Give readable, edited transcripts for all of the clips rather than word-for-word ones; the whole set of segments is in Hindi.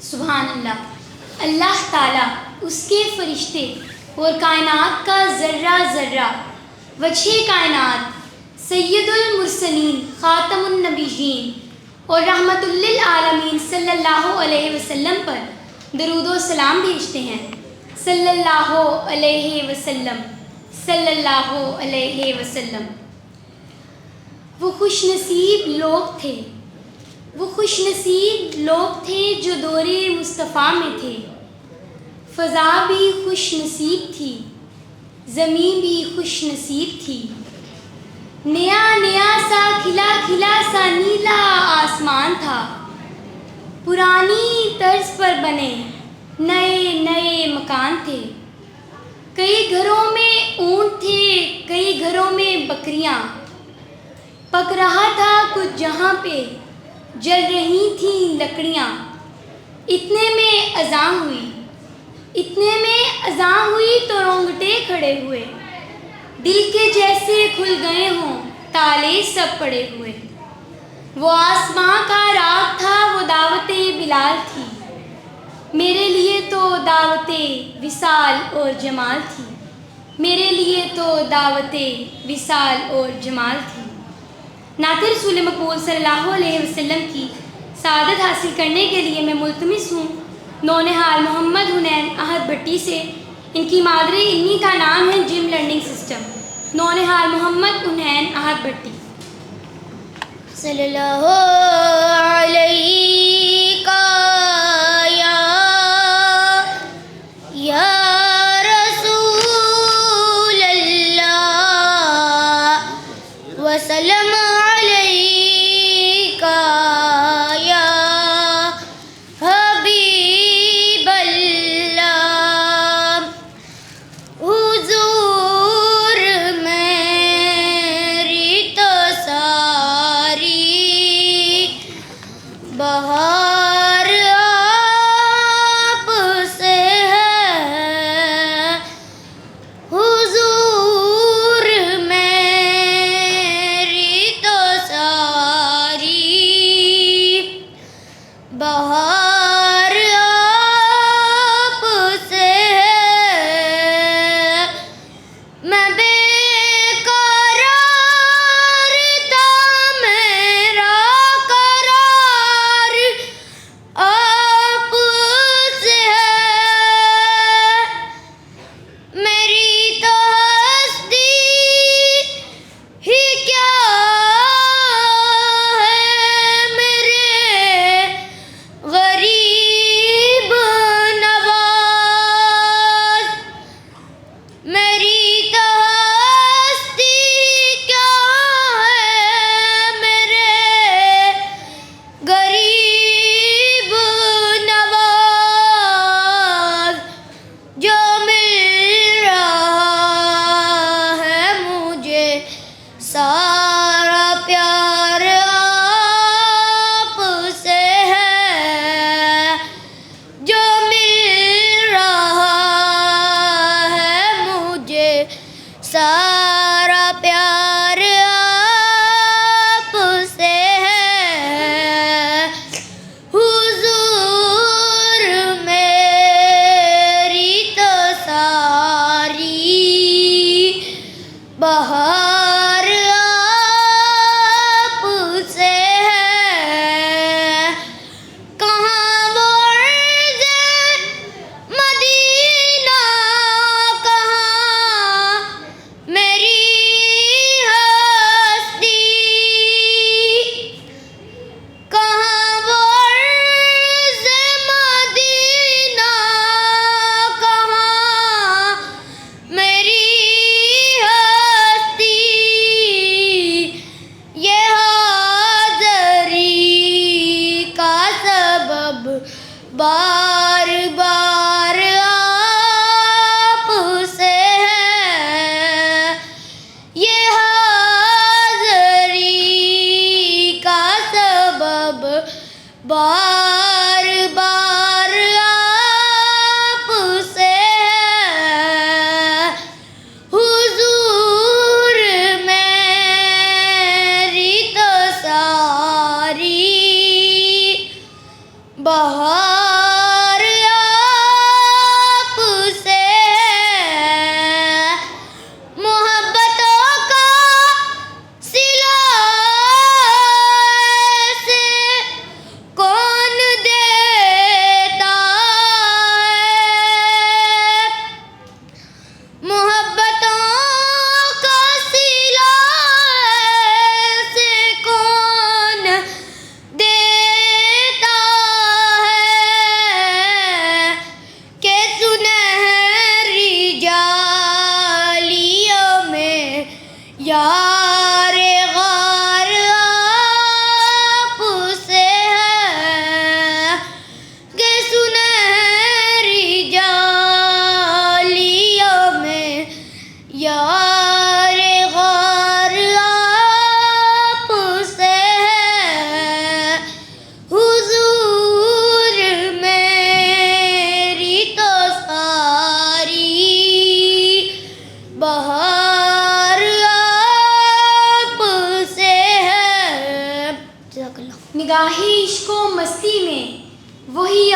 सुभान अल्लाह। अल्लाह ताला, उसके फरिश्ते और कायनात का ज़र्रा ज़र्रा, वजह कायनात सैयदुल मुरसलीन ख़ातमुन नबीयीन और रहमतुल लिल आलमीन सल्लल्लाहु अलैहि वसल्लम पर दरूद व सलाम भेजते हैं। सल्लल्लाहु अलैहि वसल्लम, सल्लल्लाहु अलैहि वसल्लम। वो खुशनसीब लोग थे, वो खुशनसीब लोग थे जो दौरे मुस्तफ़ा में थे। फ़ज़ा भी खुशनसीब थी, ज़मीं भी खुशनसीब थी। नया नया सा खिला खिला सा नीला आसमान था। पुरानी तर्ज पर बने नए नए मकान थे। कई घरों में ऊँट थे, कई घरों में बकरियाँ। पक रहा था कुछ जहाँ पे जल रही थीं लकड़ियाँ। इतने में अज़ां हुई, इतने में अज़ां हुई तो रोंगटे खड़े हुए। दिल के जैसे खुल गए हों ताले सब पड़े हुए। वो आसमां का राग था, वो दावते बिलाल थी। मेरे लिए तो दावते विसाल और जमाल थी। मेरे लिए तो दावते विसाल और जमाल थी। नाते रसूल मकबूल सल्लल्लाहु अलैहि वसल्लम की सादत हासिल करने के लिए मैं मुल्तमिस हूँ नौनिहाल मोहम्मद हुनैन अहद भट्टी से। इनकी मादरी इल्मी का नाम है जिम लर्निंग सिस्टम। नौनिहाल मोहम्मद हुनैन अहद भट्टी। सल्लल्लाहु अलैहि या रसूल अल्लाह वसल्लम अलैका या हबीब अल्लाह। हुजूर मेरी तो सारी बहार आप से है। हुजूर मेरी तो सारी बहार आप से है। मैं बेकरार था, मेरा करार आप से है। मेरी तो हस्ती ही क्या है, मेरे गरीब नवाज। मेरी तो हस्ती क्या है, मेरे गरीब नवाज। जो मिल रहा है मुझे सारा प्यार आप से है। जो मिल रहा है मुझे सारा प्यार आप से है। हुजूर मेरी तो सारी बहार आप से है। कहाँ वो अर्ज़ मदीना, कहाँ मेरी हस्ती। कहाँ वो अर्ज़ मदीना, कहाँ मेरी हस्ती। ये हाज़री का सबब बार बार आप से है। ये हाज़री का सबब बार बार आप से है। हुजूर मेरी तो सारी बहार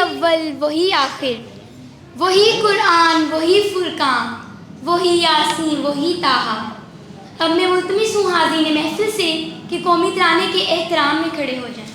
अव्वल वही आखिर, वही कुरान वही फुरकान, वही यासीन वही ताहा। अब मैं मुल्तमिस हूँ हाज़िन महफिल से कि कौमी तराने के एहतराम में खड़े हो जाएं।